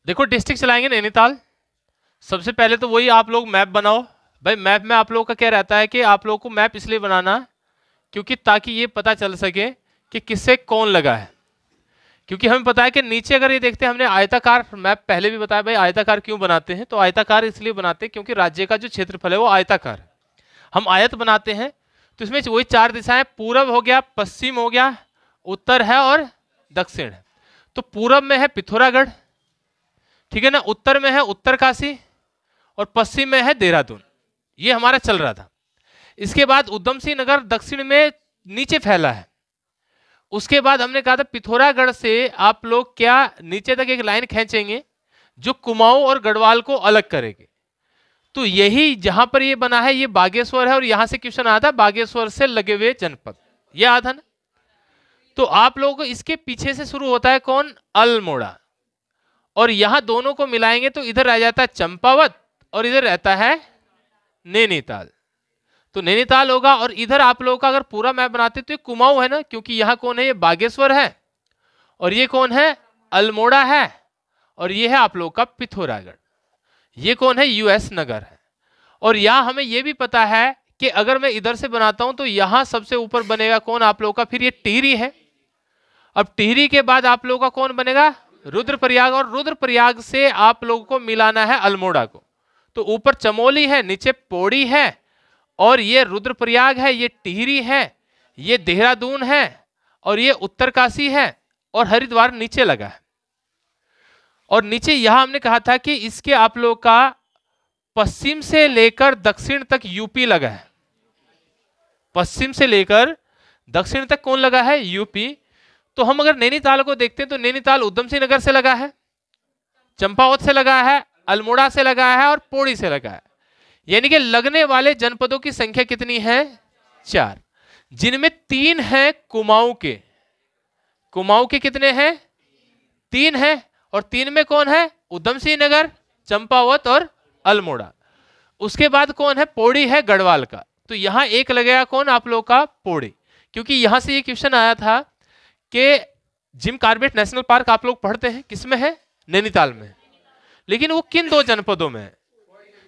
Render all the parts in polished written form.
देखो डिस्ट्रिक्ट चलाएंगे नैनीताल। सबसे पहले तो वही आप लोग मैप बनाओ। भाई मैप में आप लोगों का क्या रहता है कि आप लोगों को मैप इसलिए बनाना क्योंकि ताकि ये पता चल सके कि किससे कौन लगा है। क्योंकि हमें पता है कि नीचे अगर ये देखते हैं, हमने आयताकार मैप पहले भी बताया भाई आयताकार क्यों बनाते हैं, तो आयताकार इसलिए बनाते हैं क्योंकि राज्य का जो क्षेत्रफल है वो आयताकार है। हम आयत बनाते हैं तो इसमें वही चार दिशाएं, पूरब हो गया, पश्चिम हो गया, उत्तर है और दक्षिण है। तो पूरब में है पिथौरागढ़, ठीक है ना, उत्तर में है उत्तरकाशी और पश्चिम में है देहरादून। ये हमारा चल रहा था। इसके बाद उधम सिंह नगर दक्षिण में नीचे फैला है। उसके बाद हमने कहा था पिथौरागढ़ से आप लोग क्या नीचे तक एक लाइन खींचेंगे जो कुमाऊं और गढ़वाल को अलग करेगी। तो यही जहां पर ये बना है ये बागेश्वर है, और यहां से क्वेश्चन आया था बागेश्वर से लगे हुए जनपद, ये आया था ना। तो आप लोगों को इसके पीछे से शुरू होता है कौन, अल्मोड़ा, और यहां दोनों को मिलाएंगे तो इधर रह जाता है चंपावत और इधर रहता है नैनीताल। तो नैनीताल होगा, और इधर आप लोगों का अगर पूरा मैप बनाते तो ये कुमाऊं है ना, क्योंकि यहां कौन है, ये बागेश्वर है, और ये कौन है, अल्मोड़ा है, और ये है आप लोगों का पिथौरागढ़। ये कौन है, यूएस नगर है। और यहां हमें यह भी पता है कि अगर मैं इधर से बनाता हूं तो यहां सबसे ऊपर बनेगा कौन आप लोगों का, फिर ये टिहरी है। अब टिहरी के बाद आप लोगों का कौन बनेगा, रुद्रप्रयाग, और रुद्रप्रयाग से आप लोगों को मिलाना है अल्मोड़ा को। तो ऊपर चमोली है, नीचे पौड़ी है, और ये रुद्रप्रयाग है, ये टिहरी है, ये देहरादून है, और ये उत्तरकाशी है, और हरिद्वार नीचे लगा है। और नीचे यहां हमने कहा था कि इसके आप लोगों का पश्चिम से लेकर दक्षिण तक यूपी लगा है। पश्चिम से लेकर दक्षिण तक कौन लगा है, यूपी। तो हम अगर नैनीताल को देखते हैं तो नैनीताल उधम सिंह नगर से लगा है, चंपावत से लगा है, अल्मोड़ा से लगा है और पौड़ी से लगा है। यानी कि लगने वाले जनपदों की संख्या कितनी है, 4, जिनमें 3 हैं कुमाऊं के। कुमाऊं के कितने हैं, 3 हैं, और 3 में कौन है, उधम सिंह नगर, चंपावत और अल्मोड़ा। उसके बाद कौन है, पौड़ी है गढ़वाल का। तो यहां एक लगेगा कौन आप लोग का, पौड़ी, क्योंकि यहां से ये क्वेश्चन आया था कि जिम कॉर्बेट नेशनल पार्क आप लोग पढ़ते हैं किसमें है, नैनीताल में, लेकिन वो किन 2 जनपदों में है,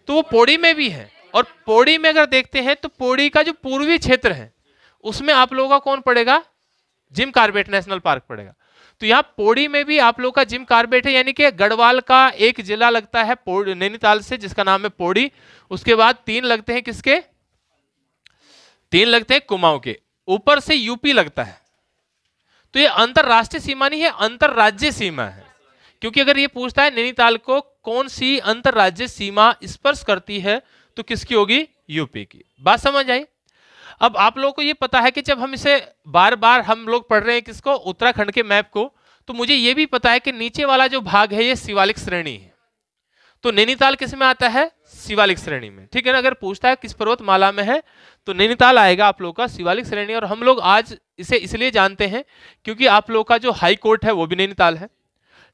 तो वो पौड़ी में भी है। और पौड़ी में अगर देखते हैं तो पौड़ी का जो पूर्वी क्षेत्र है उसमें आप लोगों का कौन पड़ेगा, जिम कॉर्बेट नेशनल पार्क पड़ेगा। तो यहाँ पौड़ी में भी आप लोग का जिम कॉर्बेट है, यानी कि गढ़वाल का एक जिला लगता है नैनीताल से जिसका नाम है पौड़ी। उसके बाद 3 लगते हैं किसके, 3 लगते हैं कुमाऊं के, ऊपर से यूपी लगता है। तो ये अंतरराष्ट्रीय सीमा नहीं है, अंतरराज्यीय सीमा है। क्योंकि अगर ये पूछता है नैनीताल को कौन सी अंतरराज्यीय सीमा स्पर्श करती है तो किसकी होगी, यूपी की। बात समझ आई। अब आप लोगों को ये पता है कि जब हम इसे बार बार हम लोग पढ़ रहे हैं किसको, उत्तराखंड के मैप को, तो मुझे ये भी पता है कि नीचे वाला जो भाग है ये शिवालिक श्रेणी है। तो नैनीताल किस में आता है, शिवालिक श्रेणी में, ठीक है ना। अगर पूछता है किस पर्वतमाला में है तो नैनीताल आएगा आप लोग का शिवालिक श्रेणी। और हम लोग आज इसे इसलिए जानते हैं क्योंकि आप लोग का जो हाई कोर्ट है वो भी नैनीताल है,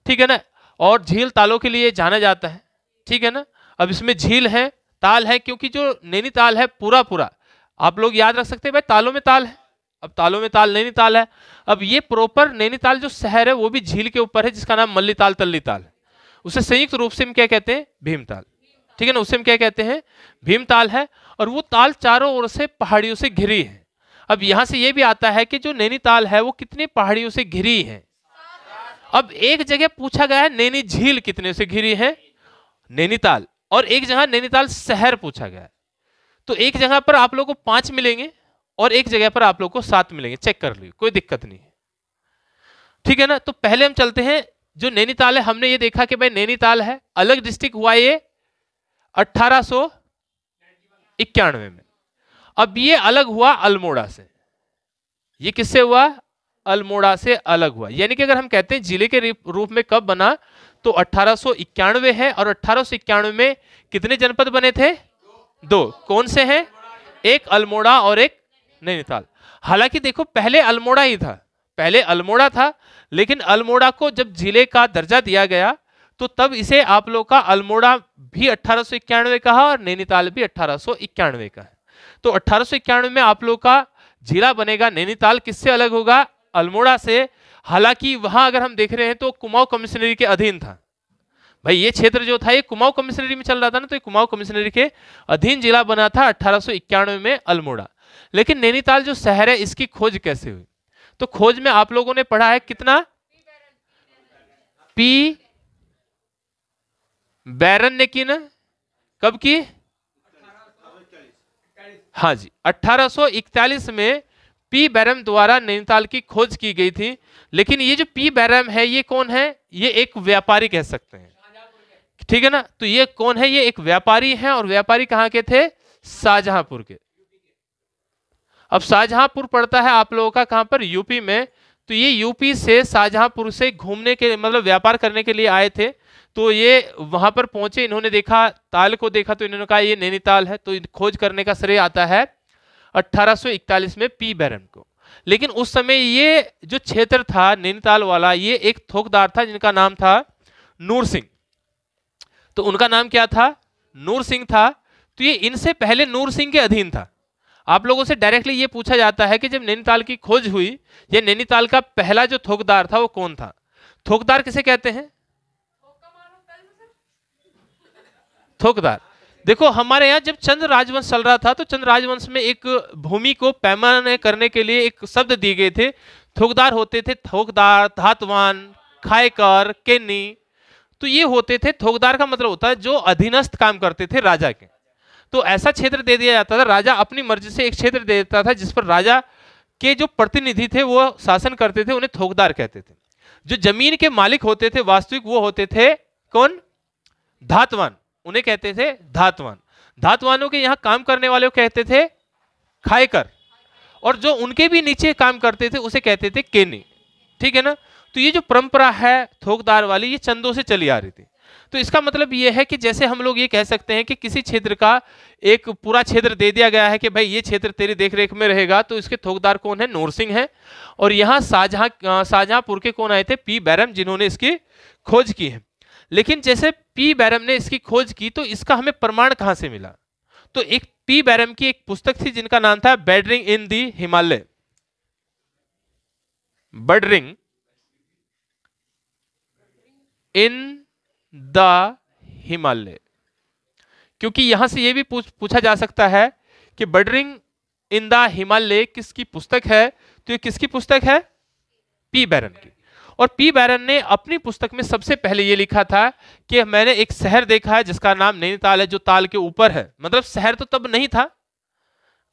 ठीक है ना। और झील तालों के लिए जाना जाता है, ठीक है ना। अब इसमें झील है, ताल है, क्योंकि जो नैनीताल है पूरा पूरा आप लोग याद रख सकते हैं भाई तालों में ताल है। अब तालों में ताल नैनीताल है। अब ये प्रॉपर नैनीताल जो शहर है वो भी झील के ऊपर है जिसका नाम मल्लीताल तल्लीताल है। उसे संयुक्त रूप से हम क्या कहते हैं, भीमताल, ठीक है ना। उसे हम क्या कहते हैं, भीमताल है। और वो ताल चारों ओर से पहाड़ियों से घिरी है। अब यहां से ये भी आता है कि जो नैनीताल है वो कितनी पहाड़ियों से घिरी है। अब एक जगह पूछा गया है नैनी झील कितने से घिरी है, नैनीताल, और एक जगह नैनीताल शहर पूछा गया है। तो एक जगह पर आप लोग को 5 मिलेंगे और एक जगह पर आप लोग को 7 मिलेंगे, चेक कर लीजिए, कोई दिक्कत नहीं है, ठीक है ना। तो पहले हम चलते हैं जो नैनीताल है। हमने ये देखा कि भाई नैनीताल है, अलग डिस्ट्रिक्ट हुआ ये 1891 में। अब ये अलग हुआ अल्मोड़ा से। ये किससे हुआ, अल्मोड़ा से अलग हुआ। यानी कि अगर हम कहते हैं जिले के रूप में कब बना तो 1891 है। और 1891 में कितने जनपद बने थे, 2। कौन से हैं, एक अल्मोड़ा और एक नैनीताल। हालांकि देखो पहले अल्मोड़ा ही था, पहले अल्मोड़ा था, लेकिन अल्मोड़ा को जब जिले का दर्जा दिया गया तो तब इसे आप लोग का अल्मोड़ा भी 1891 कहा और नैनीताल भी 1891 का है। तो 1891 में आप लोग का जिला बनेगा नैनीताल। किससे अलग होगा, अल्मोड़ा से। हालांकि वहां अगर हम देख रहे हैं तो कुमाऊं कमिश्नरी के अधीन था, भाई ये क्षेत्र जो था ये कुमाऊं कमिश्नरी में चल रहा था ना, तो ये कुमाऊं कमिश्नरी के अधीन जिला बना था 1891 में अल्मोड़ा। लेकिन नैनीताल जो शहर है इसकी खोज कैसे हुई? तो खोज में आप लोगों ने पढ़ा है कितना, पी बैरन ने की ना, कब की? हाँ जी, 1841 में पी बैरम द्वारा नैनीताल की खोज की गई थी। लेकिन ये जो पी बैरम है ये कौन है? ये एक व्यापारी कह सकते हैं, ठीक है ना। तो ये कौन है? ये एक व्यापारी हैं, और व्यापारी कहां के थे? शाहजहांपुर के। अब शाहजहांपुर पड़ता है आप लोगों का कहां पर? यूपी में। तो ये यूपी से शाहजहांपुर से घूमने के मतलब व्यापार करने के लिए आए थे। तो ये वहां पर पहुंचे, इन्होंने देखा, ताल को देखा, तो इन्होंने कहा ये नैनीताल है। तो खोज करने का श्रेय आता है 1841 में पी बैरम को। लेकिन उस समय ये जो क्षेत्र था नैनीताल वाला, ये एक थोकदार था जिनका नाम था नूर सिंह। तो उनका नाम क्या था? नूर सिंह था। तो ये इनसे पहले नूर सिंह के अधीन था। आप लोगों से डायरेक्टली ये पूछा जाता है कि जब नैनीताल की खोज हुई, ये नैनीताल का पहला जो थोकदार था वो कौन था? थोकदार किसे कहते हैं? थोकदार। देखो हमारे यहाँ जब चंद्र राजवंश चल रहा था, तो चंद्र राजवंश में एक भूमि को पैमाने करने के लिए एक शब्द दिए गए थे, थोकदार होते थे। थोकदार, धातवान, खायकर, केनी, तो ये होते थे। थोकदार का मतलब होता है जो अधीनस्थ काम करते थे राजा के। तो ऐसा क्षेत्र दे दिया जाता था, राजा अपनी मर्जी से एक क्षेत्र दे देता था जिस पर राजा के जो प्रतिनिधि थे वो शासन करते थे, उन्हें थोकदार कहते थे। जो जमीन के मालिक होते थे वास्तविक, वो होते थे कौन? धातवान, उन्हें कहते थे धातवान। धातवानों के यहाँ काम करने वाले को कहते थे खायकर, और जो उनके भी नीचे काम करते थे उसे कहते थे केनी, ठीक है ना। तो ये जो परंपरा है थोकदार वाली, ये चंदों से चली आ रही थी। तो इसका मतलब ये है कि जैसे हम लोग ये कह सकते हैं कि किसी क्षेत्र का एक पूरा क्षेत्र दे दिया गया है कि भाई ये क्षेत्र तेरी देखरेख में रहेगा, तो इसके थोकदार कौन है? नूर सिंह है। और यहाँ शाहजहांपुर के कौन आए थे? पी बैरम, जिन्होंने इसकी खोज की है। लेकिन जैसे पी बैरम ने इसकी खोज की, तो इसका हमें प्रमाण कहां से मिला? तो एक पी बैरम की एक पुस्तक थी जिनका नाम था बर्डरिंग इन दी हिमालय। बर्डरिंग इन द हिमालय, क्योंकि यहां से यह भी पूछा जा सकता है कि बर्डरिंग इन द हिमालय किसकी पुस्तक है? तो ये किसकी पुस्तक है? पी बैरन की। और पी बैरन ने अपनी पुस्तक में सबसे पहले ये लिखा था कि मैंने एक शहर देखा है जिसका नाम नैनीताल है, जो ताल के ऊपर है। मतलब शहर तो तब नहीं था,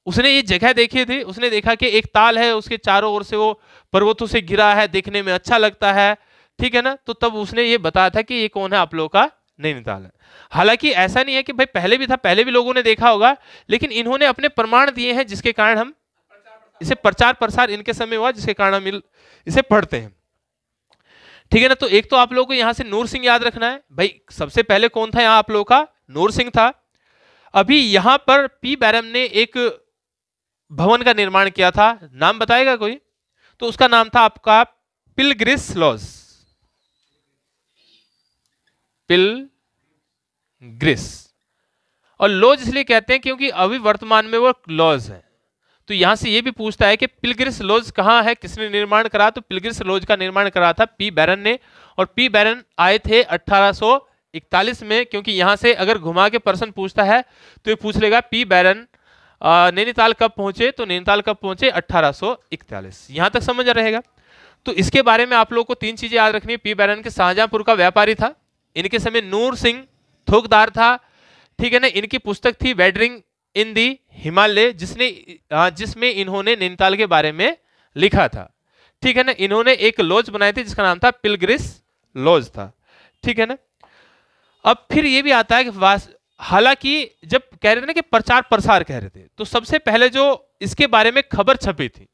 उसने ये जगह देखी थी। उसने देखा कि एक ताल है, उसके चारों ओर से वो पर्वतों से घिरा है, देखने में अच्छा लगता है, ठीक है ना। तो तब उसने ये बताया था कि ये कौन है? आप लोगों का नैनीताल है। हालांकि ऐसा नहीं है कि भाई पहले भी था, पहले भी लोगों ने देखा होगा, लेकिन इन्होंने अपने प्रमाण दिए हैं जिसके कारण हम इसे प्रचार प्रसार इनके समय हुआ, जिसके कारण हम इसे पढ़ते हैं, ठीक है ना। तो एक तो आप लोगों को यहां से नूर सिंह याद रखना है। भाई सबसे पहले कौन था यहां आप लोगों का? नूर सिंह था। अभी यहां पर पी बैरम ने एक भवन का निर्माण किया था, नाम बताएगा कोई? तो उसका नाम था आपका पिलग्रिस लॉज। पिलग्रिस, और लॉज इसलिए कहते हैं क्योंकि अभी वर्तमान में वो लॉज है। तो यहां से ये भी पूछता है कि पिलग्रिस लॉज कहां है, किसने निर्माण करा? तो पिलग्रिस लॉज का निर्माण करा था पी बैरन ने। और पी बैरन आए थे 1841 में, क्योंकि यहां से अगर घुमा के पर्सन पूछता है तो ये पूछ लेगा पी बैरन नैनीताल कब पहुंचे? तो नैनीताल कब पहुंचे? 1841। यहां तक समझ रहेगा। तो इसके बारे में आप लोग को तीन चीजें याद रखनी है। पी बैरन के शाहजहांपुर का व्यापारी था, इनके समय नूर सिंह थोकदार था, ठीक है ना। इनकी पुस्तक थी बर्डरिंग इन दी हिमालय, जिसमें इन्होंने नैनीताल के बारे में लिखा था, ठीक है ना। इन्होंने एक लॉज बनाई थी जिसका नाम था पिलग्रिस लॉज था, ठीक है ना। अब फिर ये भी आता है कि हालांकि जब कह रहे थे ना कि प्रचार प्रसार कह रहे थे, तो सबसे पहले जो इसके बारे में खबर छपी थी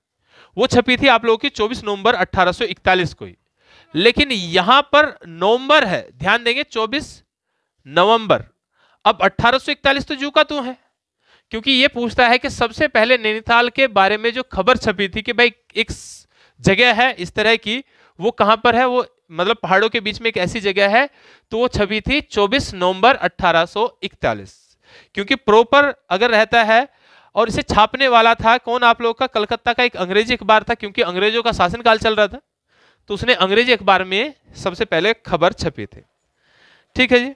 वो छपी थी आप लोगों की 24 नवंबर 1841 को ही। लेकिन यहां पर नवंबर है, ध्यान देंगे 24 नवंबर। अब 1841 तो जू का तू है, क्योंकि ये पूछता है कि सबसे पहले नैनीताल के बारे में जो खबर छपी थी कि भाई एक जगह है इस तरह की, वो कहां पर है? वो मतलब पहाड़ों के बीच में एक ऐसी जगह है, तो वो छपी थी 24 नवंबर 1841। क्योंकि प्रॉपर अगर रहता है, और इसे छापने वाला था कौन आप लोग का? कलकत्ता का एक अंग्रेजी अखबार था, क्योंकि अंग्रेजों का शासनकाल चल रहा था, तो उसने अंग्रेजी अखबार में सबसे पहले खबर छपी थी, ठीक है जी।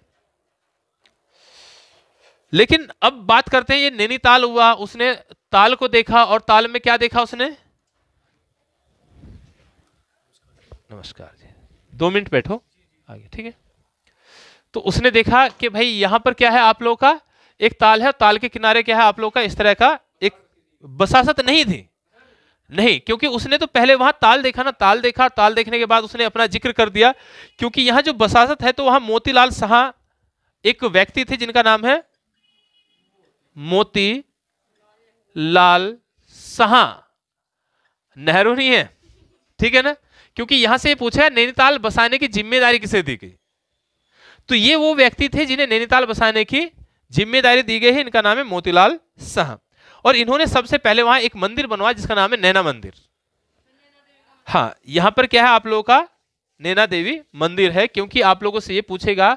लेकिन अब बात करते हैं, ये नैनीताल हुआ, उसने ताल को देखा और ताल में क्या देखा उसने? नमस्कार जी, 2 मिनट बैठो आगे, ठीक है। तो उसने देखा कि भाई यहां पर क्या है आप लोगों का, एक ताल है, ताल के किनारे क्या है आप लोगों का इस तरह का एक बसासत नहीं थी, नहीं, क्योंकि उसने तो पहले वहां ताल देखा ना, ताल देखा, ताल देखने के बाद उसने अपना जिक्र कर दिया, क्योंकि यहां जो बसासत है तो वहां मोतीलाल शाह एक व्यक्ति थे जिनका नाम है मोती लाल शाह, नेहरू नहीं है, ठीक है ना, क्योंकि यहां से पूछा है नैनीताल बसाने की जिम्मेदारी किसे दी गई, तो ये वो व्यक्ति थे जिन्हें नैनीताल बसाने की जिम्मेदारी दी गई है, इनका नाम है मोतीलाल शाह। और इन्होंने सबसे पहले वहां एक मंदिर बनवाया जिसका नाम है नैना मंदिर। हाँ, यहां पर क्या है आप लोगों का नैना देवी मंदिर है, क्योंकि आप लोगों से ये पूछेगा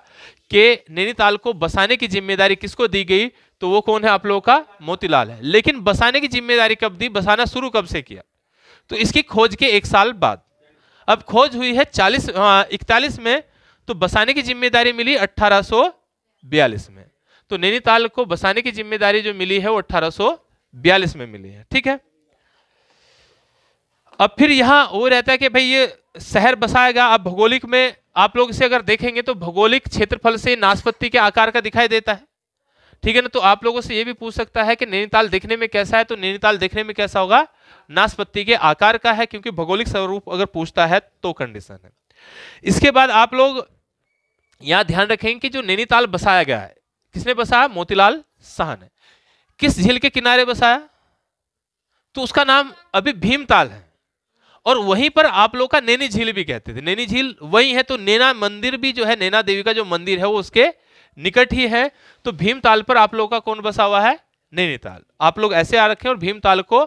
कि नैनीताल को बसाने की जिम्मेदारी किसको दी गई, तो वो कौन है आप लोगों का मोतीलाल है। लेकिन बसाने की जिम्मेदारी कब दी, बसाना शुरू कब से किया, तो इसकी खोज के 1 साल बाद। अब खोज हुई है 41 में, तो बसाने की जिम्मेदारी मिली 1842 में, तो नैनीताल को बसाने की जिम्मेदारी जो मिली है वो 1842 में मिली है, ठीक है। अब फिर यहां वो रहता है कि भाई ये शहर बसाएगा। अब भौगोलिक में आप लोग इसे अगर देखेंगे तो भौगोलिक क्षेत्रफल से नाशपत्ती के आकार का दिखाई देता है, ठीक है ना। तो आप लोगों से ये भी पूछ सकता है कि नैनीताल देखने में कैसा है, तो नैनीताल देखने में कैसा होगा, नाशपत्ती के आकार का है, क्योंकि भौगोलिक स्वरूप अगर पूछता है तो कंडीशन है। इसके बाद आप लोग यहां ध्यान रखेंगे कि जो नैनीताल बसाया गया है, किसने बसाया, मोतीलाल शाह ने। किस झील के किनारे बसाया, तो उसका नाम अभी भीमताल है, और वहीं पर आप लोग का नैनी झील भी कहते थे, नैनी झील वही है। तो नैना मंदिर भी जो है, नैना देवी का जो मंदिर है वो उसके निकट ही है। तो भीमताल पर आप लोग का कौन बसा हुआ है, नैनीताल। आप लोग ऐसे आ रखे, और भीमताल को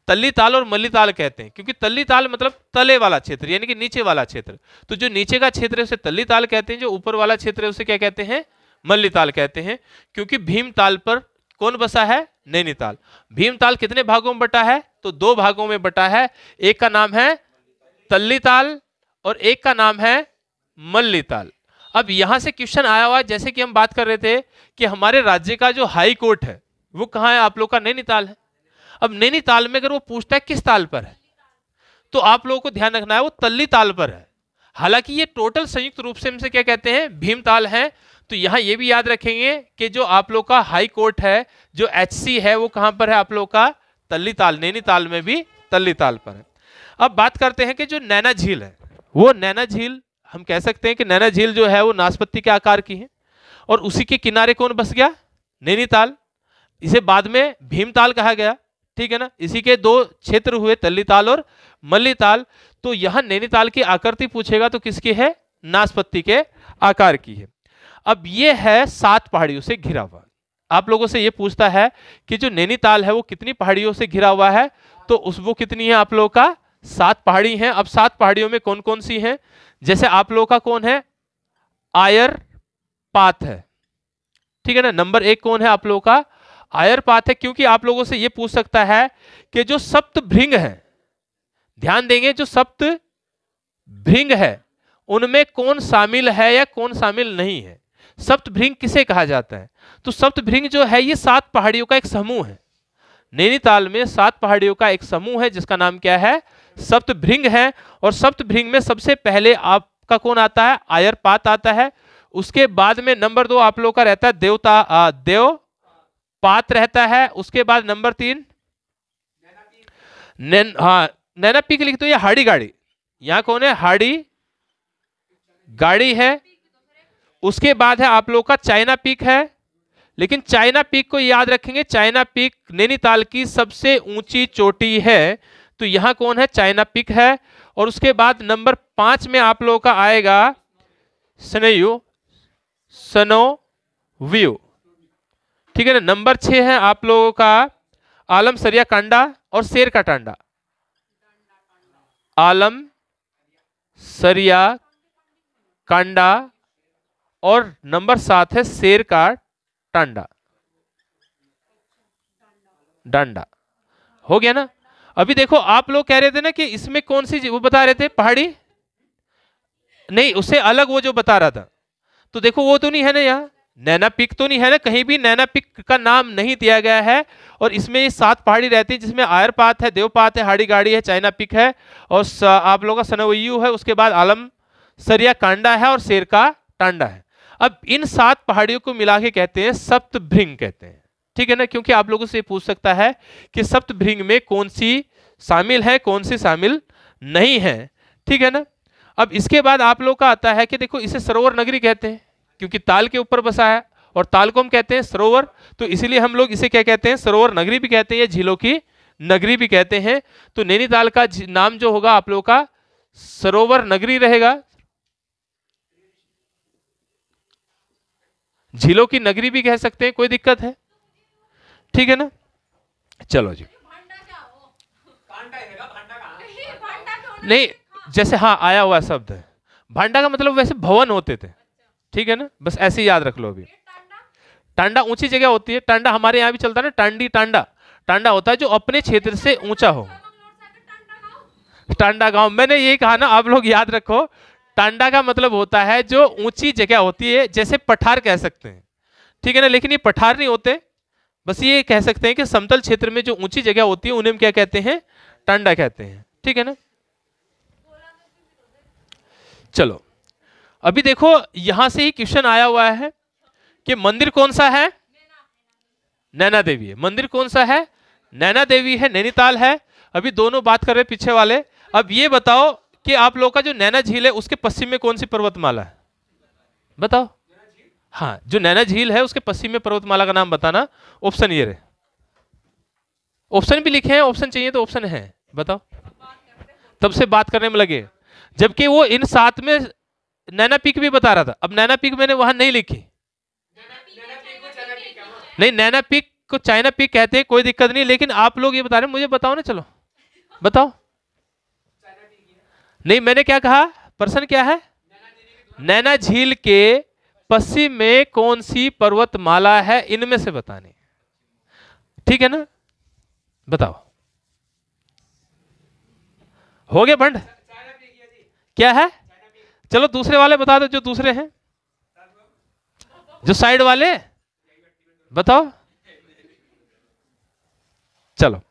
तल्लीताल और मल्लीताल कहते हैं, क्योंकि तल्लीताल मतलब तले वाला क्षेत्र, यानी कि नीचे वाला क्षेत्र। तो जो नीचे का क्षेत्र है उसे तल्लीताल कहते हैं, जो ऊपर वाला क्षेत्र है उसे क्या कहते हैं, मल्लीताल कहते हैं। क्योंकि भीमताल पर कौन बसा है, नैनीताल। भीमताल कितने भागों में बटा है, तो 2 भागों में बटा है, एक का नाम है तल्लीताल और एक का नाम है मल्लीताल। अब यहां से क्वेश्चन आया हुआ, जैसे कि हम बात कर रहे थे कि हमारे राज्य का जो हाई कोर्ट है वो कहां है, आप लोग का नैनीताल है। अब नैनीताल में अगर वो पूछता है किस ताल पर है, तो आप लोगों को ध्यान रखना है वो तल्लीताल पर है। हालांकि ये टोटल संयुक्त रूप से हमसे क्या कहते हैं, भीमताल है। तो यहां ये भी याद रखेंगे कि जो आप लोग का हाई कोर्ट है, जो HC है, वो कहां पर है आप लोग का, तल्लीताल, नैनीताल में भी तल्लीताल पर है। अब बात करते हैं कि जो नैना झील है, वो नैना झील हम कह सकते हैं कि नैना झील जो है वो नाशपत्ती के आकार की है, और उसी के किनारे कौन बस गया, नैनीताल। इसे बाद में भीमताल कहा गया, ठीक है ना। इसी के 2 क्षेत्र हुए, तल्लीताल और मल्लीताल। तो यहां नैनीताल की आकृति पूछेगा तो किसकी है, नाशपत्ती के आकार की है। अब ये है 7 पहाड़ियों से घिरा हुआ। आप लोगों से ये पूछता है कि जो नैनीताल है वो कितनी पहाड़ियों से घिरा हुआ है, तो वो कितनी है आप लोगों का, 7 पहाड़ी हैं। अब 7 पहाड़ियों में कौन कौन सी हैं, जैसे आप लोगों का कौन है, आयर पात है, ठीक है ना। नंबर 1 कौन है आप लोगों का, आयर पात है। क्योंकि आप लोगों से ये पूछ सकता है कि जो सप्त भृंग है, ध्यान देंगे, जो सप्त भृंग है उनमें कौन शामिल है या कौन शामिल नहीं है। सप्तभृंग किसे कहा जाता है, तो सप्तभृंग जो है ये 7 पहाड़ियों का एक समूह है। नैनीताल में 7 पहाड़ियों का एक समूह है जिसका नाम क्या है, सप्तभृंग है। और सप्तभृंग में सबसे पहले आपका कौन आता है, आयरपात आता है। उसके बाद में नंबर 2 आप लोग का रहता है देवपात रहता है। उसके बाद नंबर 3 नैना पीक लिख दो, या हाड़ी गाड़ी, यहां कौन है, हाड़ी गाड़ी है। उसके बाद है आप लोग का चाइना पीक है, लेकिन चाइना पीक को याद रखेंगे, चाइना पीक नैनीताल की सबसे ऊंची चोटी है। तो यहां कौन है, चाइना पीक है। और उसके बाद नंबर 5 में आप लोगों का आएगा स्नो व्यू, ठीक है ना। नंबर 6 है आप लोगों का आलम सरिया कांडा और शेर का टांडा, आलम सरिया कांडा। और नंबर 7 है शेर का टांडा, डांडा। हो गया ना। अभी देखो आप लोग कह रहे थे ना कि इसमें कौन सी, वो बता रहे थे पहाड़ी नहीं, उससे अलग वो जो बता रहा था। तो देखो वो तो नहीं है ना, यहाँ नैना पिक तो नहीं है ना, कहीं भी नैना पिक का नाम नहीं दिया गया है। और इसमें ये 7 पहाड़ी रहती है, जिसमें आयरपात है, देवपात है, हाड़ी गाड़ी है, चाइना पिक है, और आप लोगों का सनवयू है, उसके बाद आलम सरिया कांडा है, और शेर का टांडा है। अब इन 7 पहाड़ियों को मिला के कहते हैं सप्तभृंग कहते हैं, ठीक है ना। क्योंकि आप लोगों से पूछ सकता है कि सप्तभृंग में कौन सी शामिल है, कौन सी शामिल नहीं है, ठीक है ना। अब इसके बाद आप लोग का आता है कि देखो इसे सरोवर नगरी कहते हैं, क्योंकि ताल के ऊपर बसा है, और ताल को हम कहते हैं सरोवर, तो इसीलिए हम लोग इसे क्या कहते हैं, सरोवर नगरी भी कहते हैं, या झीलों की नगरी भी कहते हैं। तो नैनीताल का नाम जो होगा आप लोगों का सरोवर नगरी रहेगा, झीलों की नगरी भी कह सकते हैं, कोई दिक्कत है, ठीक है ना। चलो जी, नहीं जैसे हाँ आया हुआ शब्द है, भांडा का मतलब वैसे भवन होते थे, ठीक है ना, बस ऐसे ही याद रख लो। अभी टांडा ऊंची जगह होती है, टांडा हमारे यहाँ भी चलता है ना, टांडी टांडा, टांडा होता है जो अपने क्षेत्र से ऊंचा हो। टांडा गांव, मैंने ये कहा ना, आप लोग याद रखो, टांडा का मतलब होता है जो ऊंची जगह होती है, जैसे पठार कह सकते हैं, ठीक है ना, लेकिन ये पठार नहीं होते, बस ये कह सकते हैं कि समतल क्षेत्र में जो ऊंची जगह होती है उन्हें हम क्या कहते हैं, टांडा कहते हैं, ठीक है ना। चलो अभी देखो यहां से ही क्वेश्चन आया हुआ है कि मंदिर कौन सा है, नैना देवी है। मंदिर कौन सा है, नैना देवी है, नैनीताल है। अभी दोनों बात कर रहे पीछे वाले। अब ये बताओ कि आप लोग का जो नैना झील है उसके पश्चिम में कौन सी पर्वतमाला है, बताओ। हाँ, जो नैना झील है उसके पश्चिम में पर्वतमाला का नाम बताना। ऑप्शन ये रहे, ऑप्शन भी लिखे हैं, ऑप्शन चाहिए तो ऑप्शन है, बताओ। तब से बात करने में लगे, जबकि वो इन 7 में नैना पीक भी बता रहा था। अब नैना पीक मैंने वहां नहीं लिखी, नहीं नैना पीक को चाइना पीक कहते हैं, कोई दिक्कत नहीं, लेकिन आप लोग ये बता रहे हैं, मुझे बताओ ना, चलो बताओ। नहीं मैंने क्या कहा, प्रश्न क्या है, नैना झील के पश्चिम में कौन सी पर्वतमाला है, इनमें से बताने, ठीक है ना, बताओ। हो गया बंड, क्या है, चलो दूसरे वाले बता दो, जो दूसरे हैं, जो साइड वाले बताओ। चलो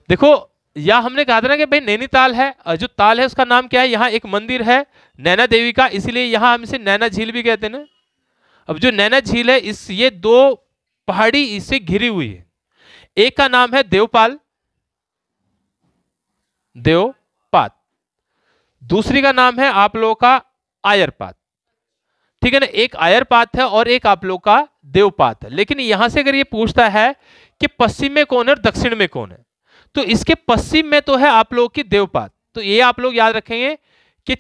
देखो, या हमने कहा था ना कि भाई नैनीताल है, जो ताल है उसका नाम क्या है, यहाँ एक मंदिर है नैना देवी का, इसलिए यहाँ हम इसे नैना झील भी कहते हैं ना। अब जो नैना झील है, इस ये 2 पहाड़ी इससे घिरी हुई है, एक का नाम है देवपाल, देवपात, दूसरी का नाम है आप लोगों का आयरपात, ठीक है ना। एक आयरपात है और एक आप लोग का देवपात है। लेकिन यहां से अगर ये पूछता है कि पश्चिम में कौन है और दक्षिण में कौन है, तो इसके पश्चिम में तो है आप लोगों की देवपात। तो ये आप लोग याद रखेंगे कि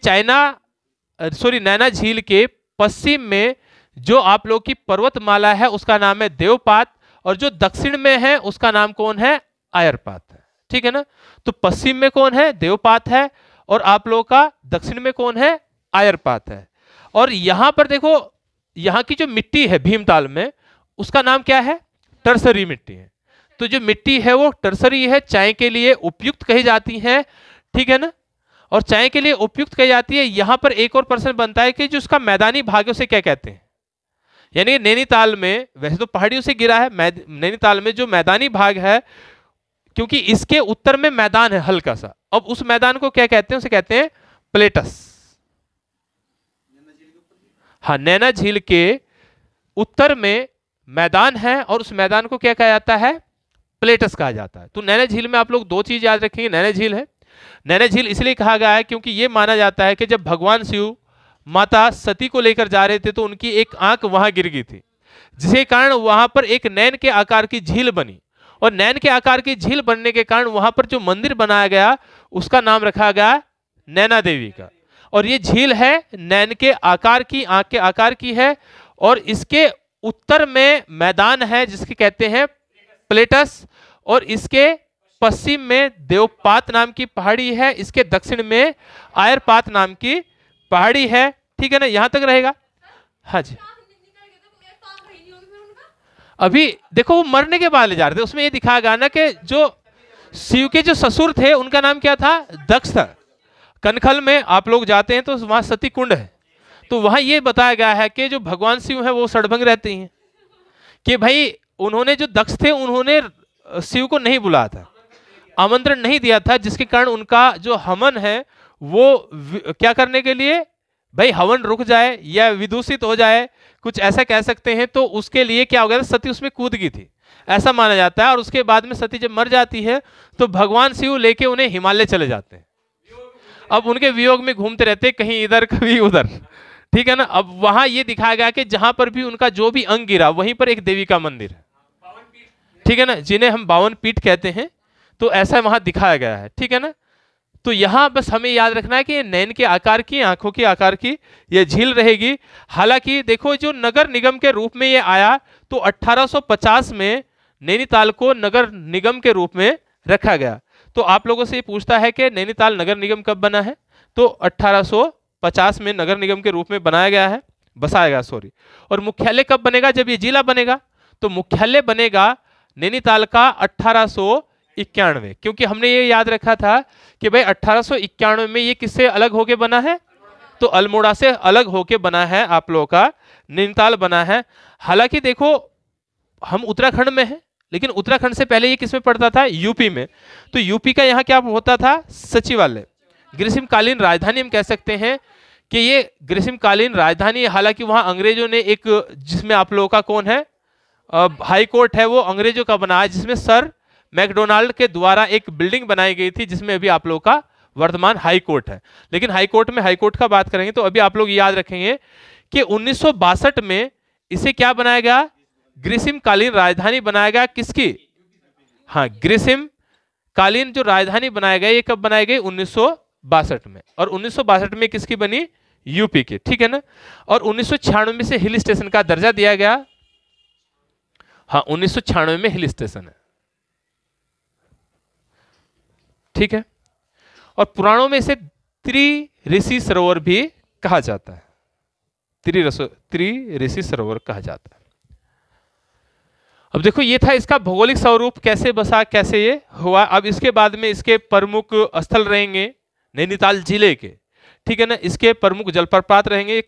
नैना झील के पश्चिम में जो आप लोग की पर्वतमाला है उसका नाम है देवपात, और जो दक्षिण में है उसका नाम कौन है, आयरपात है, ठीक है ना। तो पश्चिम में कौन है, देवपात है, और आप लोगों का दक्षिण में कौन है, आयरपात है। और यहां पर देखो, यहां की जो मिट्टी है भीमताल में, उसका नाम क्या है, टर्सरी मिट्टी है। तो जो मिट्टी है वो टर्सरी है, चाय के लिए उपयुक्त कही जाती है, ठीक है ना। और चाय के लिए उपयुक्त कही जाती है। यहां पर एक और प्रश्न बनता है कि जो उसका मैदानी भाग है उसे क्या कहते हैं। यानी नैनीताल में वैसे तो पहाड़ियों से गिरा है, नैनीताल में जो मैदानी भाग है, क्योंकि इसके उत्तर में मैदान है हल्का सा, अब उस मैदान को क्या कहते हैं, उसे कहते हैं प्लेटस। हाँ, नैना झील के उत्तर में मैदान है और उस मैदान को क्या कहा जाता है, प्लेटस कहा जाता है। तो नैना झील में आप लोग 2 चीज याद रखेंगे, नैना झील है, नैना झील इसलिए कहा गया है क्योंकि यह माना जाता है कि जब भगवान शिव माता सती को लेकर जा रहे थे तो उनकी एक आंख वहां गिर गई थी, जिसके कारण वहां पर एक नैन के आकार की झील बनी, और नैन के आकार की झील बनने के कारण वहां पर जो मंदिर बनाया गया उसका नाम रखा गया नैना देवी का। और ये झील है नैन के आकार की, आंख के आकार की है, और इसके उत्तर में मैदान है जिसके कहते हैं प्लेटस, और इसके पश्चिम में देवपात नाम की पहाड़ी है, इसके दक्षिण में आयरपात नाम की पहाड़ी है, ठीक है ना, यहां तक रहेगा। हाँ जी, अभी देखो वो मरने के बाद ले जा रहे थे, उसमें ये दिखाया गया ना कि जो शिव के जो ससुर थे उनका नाम क्या था, दक्ष था। कनखल में आप लोग जाते हैं तो वहां सती कुंड है, तो तो वहां ये बताया गया है कि जो भगवान शिव है वो सड़भंग रहते हैं, कि भाई उन्होंने जो दक्ष थे उन्होंने शिव को नहीं बुलाया था, आमंत्रण नहीं दिया था, जिसके कारण उनका जो हवन है वो क्या करने के लिए, भाई हवन रुक जाए या विदूषित हो जाए, कुछ ऐसा कह सकते हैं। तो उसके लिए क्या हो गया, सती उसमें कूद गई थी ऐसा माना जाता है। और उसके बाद में सती जब मर जाती है तो भगवान शिव लेके उन्हें हिमालय चले जाते हैं। अब उनके वियोग में घूमते रहते, कहीं इधर कभी उधर, ठीक है ना। अब वहां ये दिखाया गया कि जहां पर भी उनका जो भी अंग गिरा वहीं पर एक देवी का मंदिर है, ठीक है ना, जिन्हें हम 52 पीठ कहते हैं। तो ऐसा वहां दिखाया गया है, ठीक है ना। तो यहां बस हमें याद रखना है कि नैन के आकार की, आंखों के आकार की ये झील रहेगी। हालांकि देखो जो नगर निगम के रूप में ये आया तो 1850 में नैनीताल को नगर निगम के रूप में रखा गया। तो आप लोगों से ये पूछता है कि नैनीताल नगर निगम कब बना है, तो 1850 में नगर निगम के रूप में बनाया गया है, बसाया गया सॉरी। और मुख्यालय कब बनेगा, जब ये जिला बनेगा। तो मुख्यालय बनेगा नैनीताल का 1891, क्योंकि हमने ये याद रखा था कि भाई 1891 में ये किससे अलग होके बना है, तो अल्मोड़ा से अलग होके बना है आप लोगों का नैनीताल बना है। हालांकि देखो हम उत्तराखंड में हैं, लेकिन उत्तराखंड से पहले ये किस में पड़ता था, यूपी में। तो यूपी का यहाँ क्या होता था, सचिवालय, ग्रीष्मकालीन राजधानी हम कह सकते हैं कि ये ग्रीष्मकालीन राजधानी। हालांकि वहां अंग्रेजों ने एक, जिसमें आप लोगों का कौन है, हाई कोर्ट है, वो अंग्रेजों का बना है, जिसमें सर मैकडोनाल्ड के द्वारा एक बिल्डिंग बनाई गई थी, जिसमें अभी आप लोगों का वर्तमान हाई कोर्ट है। लेकिन हाई कोर्ट में हाई कोर्ट का बात करेंगे तो अभी आप लोग याद रखेंगे कि 1962 में इसे क्या बनाया गया, ग्रीष्मकालीन राजधानी बनाया गया। किसकी, हाँ, ग्रीष्मकालीन जो राजधानी बनाया गया, ये कब बनाई गई, 1962 में। और 1962 में किसकी बनी, यूपी की, ठीक है ना। और 1996 में से हिल स्टेशन का दर्जा दिया गया। हाँ, 1996 में हिल स्टेशन है, ठीक है। और पुराणों में इसे त्रिऋषि सरोवर भी कहा जाता है, त्रिऋषि सरोवर कहा जाता है। अब देखो ये था इसका भौगोलिक स्वरूप, कैसे बसा, कैसे ये हुआ। अब इसके बाद में इसके प्रमुख स्थल रहेंगे नैनीताल जिले के, ठीक है ना। इसके प्रमुख जलप्रपात रहेंगे।